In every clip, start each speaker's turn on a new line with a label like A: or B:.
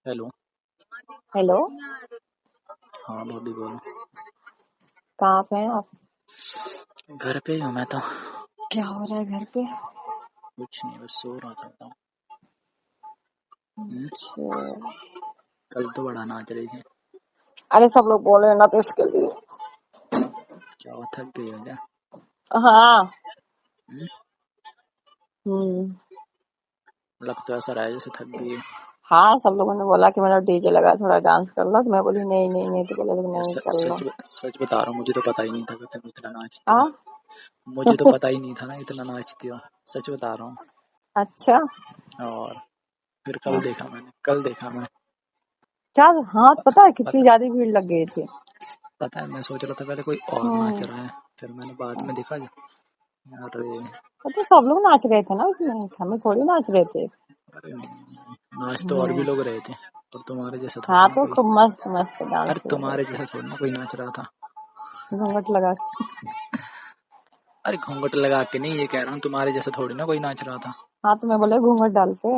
A: Hello.
B: Hello.
A: हाँ भाभी बोलो।
B: कहाँ पे हैं आप?
A: घर पे ही हूँ मैं तो।
B: क्या हो रहा है घर पे?
A: कुछ नहीं, बस सो रहा था। बताओ।
B: अच्छा।
A: कल तो बड़ा नाच रही थी।
B: अरे सब लोग बोल रहे हैं ना तो इसके लिए।
A: क्या हुआ, थक गई हो क्या?
B: हाँ।
A: हम्म?
B: हम्म।
A: लग तो ऐसा रहा है जैसे थक गई है।
B: हाँ, सब लोगों ने बोला कि मतलब डीजे लगा थोड़ा डांस कर लो, तो मैं बोली नहीं नहीं नहीं, तो बोला कि
A: यार
B: नहीं चल लो।
A: सच बता रहा हूँ, मुझे तो पता ही नहीं था कि तुम इतना नाचती हो।
B: हाँ।
A: मुझे तो पता ही नहीं था ना इतना नाचती हो। सच बता रहा हूँ।
B: अच्छा।
A: और फिर
B: हाँ।
A: कल देखा मैं।
B: क्या? हाँ, पता है कितनी
A: पता,
B: ज्यादा भीड़ लग गई थी।
A: पता है, मैं सोच रहा था पहले कोई और नाच
B: हम्म।
A: रहा है। फिर मैंने बाद में देखा अरे।
B: तो सब लोग नाच रहे थे ना उसमें, हम थोड़ी नाच रहे थे।
A: अरे नहीं, नाच तो और भी
B: हम्म।
A: लोग रहे थे। पर तुम्हारे जैसा थोड़ी
B: हाँ,
A: ना
B: तो
A: कोई।
B: खूब मस्त मस्त डांस
A: अरे
B: कर रहे
A: तुम्हारे जैसा थोड़ी ना कोई नाच रहा था।
B: थे घूंघट लगा के।
A: अरे घूंघट लगा के नहीं, ये कह रहा हूँ तुम्हारे जैसा थोड़ी ना कोई नाच रहा था।
B: हाँ, तो मैं बोले घूंघट डालते।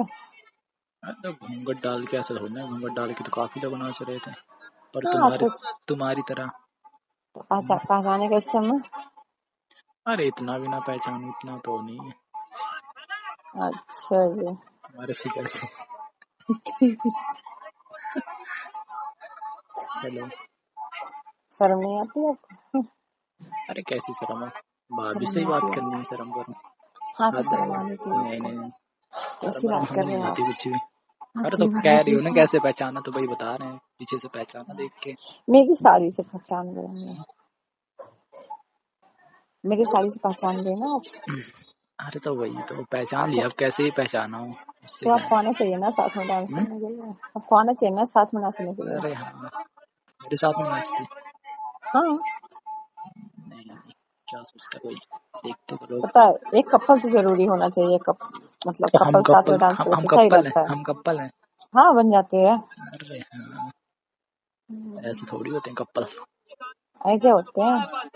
A: अरे तो घूंघट डाल के ऐसा थोड़ी ना, घूंघट डाल के तो काफी लोग नाच रहे थे। पर
B: हाँ
A: तुम्हारी
B: तो
A: तुम्हारी तरह।
B: पहचाने के समय।
A: अरे इतना भी ना पहचान, इतना तो नहीं है
B: अच्छा जी।
A: तुम्हारे फिगर से। हेलो।
B: शर्म नहीं आती आपको?
A: अरे कैसी शर्म है, भाभी
B: शर्म
A: से ही
B: नहीं
A: बात
B: आती है?
A: करनी है, शर्म करो।
B: हाँ, तो
A: हद है
B: शर्म
A: यार।
B: आनी चाहिए
A: नहीं
B: आपको।
A: नहीं नहीं, शर्म
B: कैसी
A: वरम
B: बात
A: हमें
B: कर रहे
A: नहीं
B: हो आप?
A: आती कुछ भी।
B: आप
A: अरे तो
B: क्लियर
A: कह
B: बात
A: रही हो ना
B: कीजिए।
A: कैसे पहचाना, तो भाई बता रहे हैं पीछे से पहचाना देख के।
B: मेरी साड़ी से पहचान गए हमें। मेरी साड़ी से पहचान गए ना आप?
A: अरे तो वही तो पहचान
B: आपको
A: लिया, अब कैसे ही पहचाना हूँ उससे
B: तो
A: क्या
B: आपको आना चाहिए ना साथ में डांस
A: है।
B: करने के लिए। आपको आना चाहिए ना साथ में नाचने के लिए।
A: अरे हाँ, मेरे साथ में नाचती।
B: हाँ।
A: नहीं नहीं, क्या सोचता कोई, देखते तो लोग।
B: पता है एक कपल तो जरूरी होना चाहिए, मतलब
A: क्या हम
B: कपल साथ में
A: कपल,
B: डांस करे
A: हम
B: तो सही
A: कपल हैं,
B: लगता है।
A: हम कपल हैं।
B: हाँ, बन जाते हैं।
A: अरे हाँ, ऐसे थोड़ी होते हैं कपल।
B: ऐसे होते हैं।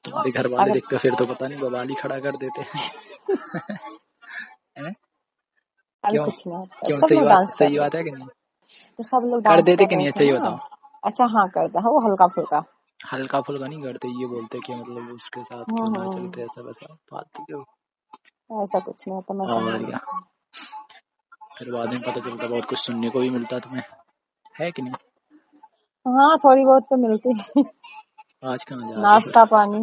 A: तुम्हारे घर वाले
B: अगर
A: देखते फिर तो पता नहीं बवाल ही खड़ा कर देते हैं। हैं?
B: अरे
A: क्यों?
B: कुछ नहीं होता,
A: क्यों,
B: सब लोग डांस कर
A: सही
B: रहे
A: बात
B: थे।
A: है कि नहीं?
B: तो सब लोग
A: कर
B: डांस
A: देते
B: कर
A: कि
B: रहे
A: नहीं,
B: थे
A: अच्छा ये
B: ना।
A: बताओ।
B: अच्छा, हाँ करता है वो हल्का फुल्का।
A: हल्का फुल्का नहीं करते, ये बोलते कि मतलब उसके साथ क्यों ना चलते,
B: हम्म।
A: ऐसा वैसा फालतू क्यों।
B: ऐसा कुछ नहीं होता, मैं समझ
A: और
B: गई।
A: क्या, फिर बाद में पता चलता बहुत कुछ सुनने को भी मिलता तुम्हें, है कि नहीं?
B: हाँ, थोड़ी बहुत तो मिलती है।
A: आज कहाँ जा रहे हो फिर?
B: नाश्ता पानी।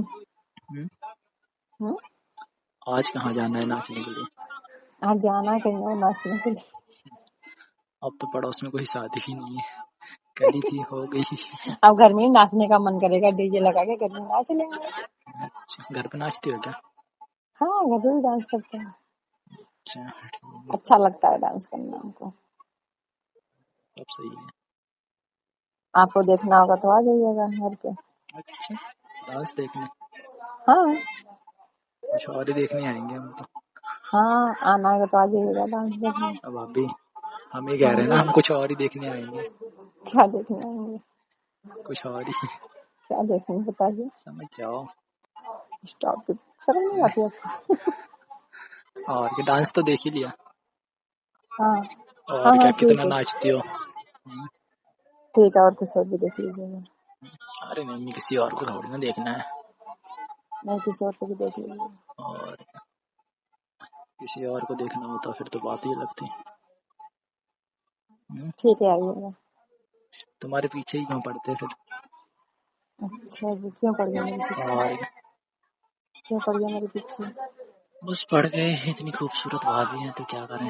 A: हम्म?
B: हम्म।
A: आज कहाँ जाना है नाचने के लिए?
B: आज जाना है कहीं और नाचने के लिए।
A: अब तो पड़ोस में कोई शादी ही नहीं है, कल ही थी, हो गई।
B: अब घर में ही नाचने का मन करेगा, डीजे लगा के घर में नाच लेंगे।
A: अच्छा, घर पे नाचती हो क्या?
B: हाँ, घर पे भी डांस करते हैं।
A: अच्छा ठीक है,
B: अच्छा लगता है डांस करना हमको।
A: तब सही है।
B: आपको देखना होगा तो आ जाइएगा घर पे।
A: अच्छा, डांस देखने?
B: हाँ।
A: कुछ और ही देखने आएंगे हम तो।
B: हाँ, आना होगा तो आ जाइएगा डांस देखने।
A: अब अभी हम ही कह
B: हाँ
A: रहे हैं ना,
B: जी।
A: हम कुछ और ही देखने आएंगे।
B: क्या देखने आएंगे?
A: कुछ और ही।
B: क्या देखने बताइए।
A: समझ जाओ।
B: स्टॉप इट, शर्म नहीं आती आपको?
A: और ये डांस तो देख ही लिया।
B: हाँ। हाँ
A: और क्या,
B: हाँ,
A: कितना
B: ठीक है।
A: नाचती हो?
B: ठीक है, और कुछ और भी देख लीजिएगा।
A: अरे नहीं, किसी और को थोड़ी ना देखना है।
B: नहीं, किसी और को भी देख लीजिएगा।
A: और किसी और को देखना होता फिर तो बात ही अलग थी।
B: ठीक है, आइएगा।
A: तुम्हारे पीछे ही क्यों पड़ते फिर?
B: अच्छा जी, क्यों पड़ गया मेरे पीछे?
A: और
B: क्यों पड़ गया मेरे पीछे?
A: बस पड़ गए, इतनी खूबसूरत भाभी हैं तो क्या करें।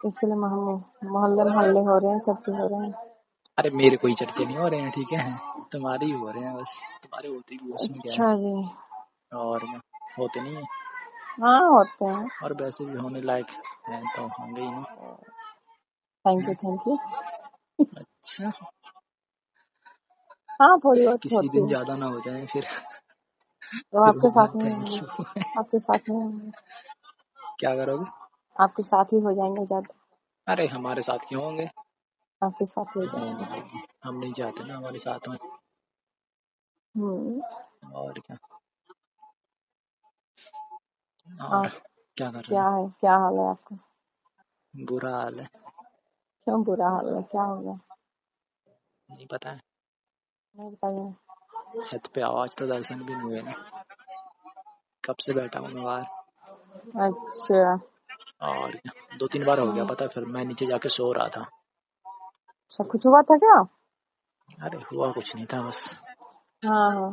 B: इसके लिए मोहल्ले में हल्ले हो रहे हैं, चर्चे हो रहे हैं।
A: अरे मेरे कोई चर्चे नहीं हो रहे हैं, ठीक है, तुम्हारे ही हो रहे हैं बस। तुम्हारे होते ही उसमें क्या है।
B: अच्छा जी।
A: और क्या, होते नहीं है।
B: हाँ, होते हैं।
A: और वैसे भी होने लायक हैं तो होंगे ही ना।
B: Thank you thank you.
A: अच्छा,
B: हाँ, थोड़ी बहुत
A: किसी
B: होती
A: दिन
B: है।
A: ज्यादा ना हो जाए फिर।
B: तो
A: फिर
B: आपके
A: बोलना
B: साथ में
A: थैंक
B: होंगे।
A: यू।
B: आपके साथ में होंगे।
A: क्या करोगे?
B: आपके साथ ही हो जाएंगे ज्यादा।
A: अरे हमारे साथ क्यों होंगे?
B: आपके साथ ही हो
A: नहीं
B: जाएंगे।
A: नहीं, हम नहीं चाहते ना हमारे साथ में।
B: हम्म।
A: और क्या।
B: और
A: और क्या कर रहे
B: क्या
A: हो?
B: है, क्या हाल है आपका?
A: बुरा हाल है।
B: क्यों बुरा हाल है, क्या हो गया?
A: नहीं पता है।
B: नहीं बताइए।
A: छत पे आओ, आज तो दर्शन भी नहीं हुए ना। कब से बैठा हूँ मैं बाहर।
B: अच्छा।
A: और क्या, 2-3 बार हो गया
B: हाँ,
A: पता है, फिर मैं नीचे जाके सो रहा था।
B: सब कुछ हुआ था क्या?
A: अरे हुआ कुछ नहीं था बस।
B: हाँ हाँ,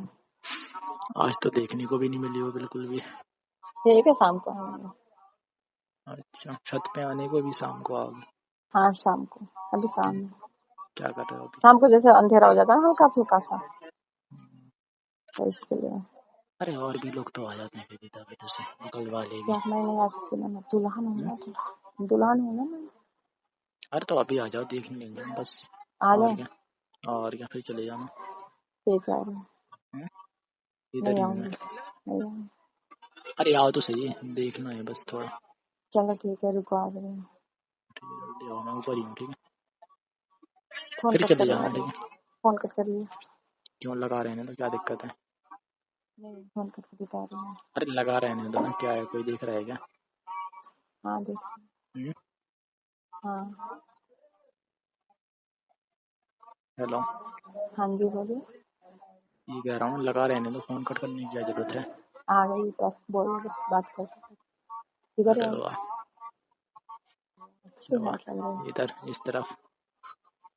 A: आज तो देखने को भी नहीं मिली वो बिल्कुल भी।
B: ठीक है, शाम को आएंगे।
A: अच्छा, छत पे आने को भी शाम को आओगे?
B: हाँ, शाम को। अभी काम
A: क्यों,
B: है।
A: क्या कर रहे हो अभी?
B: शाम को जैसे अंधेरा हो जाता है हल्का फुल्का सा, तो इसके लिए।
A: अरे और भी लोग तो आ जाते हैं कभी कभी, जैसे बगल वाले भी।
B: क्या मैं नहीं आ सकती ना, मैं दुल्हन हूँ
A: हम्म?
B: ना, दुल्हन हूँ ना मैं।
A: अरे तो अभी आ जाओ, देख लेंगे हम बस।
B: आ
A: और
B: जाए।
A: क्या, और क्या, फिर चले जाना।
B: ठीक है, आ रही हूँ।
A: हम्म? इधर
B: नहीं
A: ही हूँ मैं।
B: आऊंगी, नहीं आऊंगी।
A: अरे आओ तो सही, देखना है बस थोड़ा।
B: चलो ठीक है, रुको, आ रही हूँ।
A: ठीक है, जल्दी आओ, मैं ऊपर ही हूँ, ठीक है।
B: फोन
A: फिर
B: कट
A: चले
B: करिए, आ
A: जाना,
B: रही
A: ठीक
B: हूँ।
A: है।
B: फोन कट करिए।
A: क्यों, लगा रहने दो, क्या दिक्कत है?
B: नहीं, फोन कट कर बता रही हूँ।
A: अरे लगा रहने दो ना, क्या है, कोई देख रहा है क्या?
B: हाँ देख।
A: हम्म?
B: हाँ।
A: हेलो।
B: हाँ जी, बोलिए।
A: ये कह रहा हूँ, लगा रहने दो, फोन कट करने की क्या जरूरत है?
B: आ गई बस, बोलो, बात कर। किधर
A: अरे
B: है?
A: वाह,
B: अच्छी
A: क्या
B: हाथ लग रही
A: बात,
B: है।
A: इधर इस तरफ।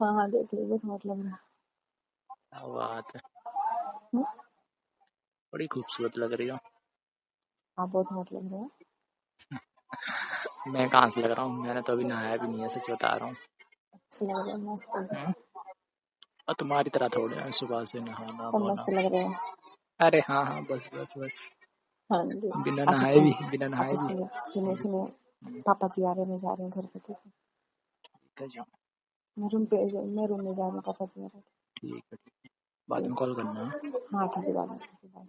B: हाँ हाँ, देख लीजिए, हाथ लग रहा
A: क्या बात है,
B: है।
A: बड़ी खूबसूरत लग रही हो।
B: आप बहुत हाथ लग रहे हैं।
A: मैं कहाँ से लग रहा हूँ, मैंने तो अभी नहाया भी नहीं है, सच बता रहा हूँ।
B: अच्छे लग रहे हैं, मस्त लग रहे हैं।
A: और तुम्हारी तरह थोड़े हैं सुबह से नहाना
B: सब
A: धोना।
B: मस्त लग रहे हैं।
A: अरे हाँ हाँ, बस बस बस।
B: हाँ जी।
A: बिना
B: अच्छा
A: नहाए
B: सुन,
A: भी, बिना नहाए
B: अच्छा
A: भी।
B: सुनिए, सुनिए सुनिए।
A: ठीक
B: पापा जी आ रहे हैं, मैं जा रही हूँ घर पे, ठीक है।
A: है, जाओ।
B: मैं रूम में जा रही हूँ, पापा जी आ रहे हैं।
A: ठीक है, ठीक है, बाद में कॉल करना।
B: हाँ ठीक है, बाय बाय।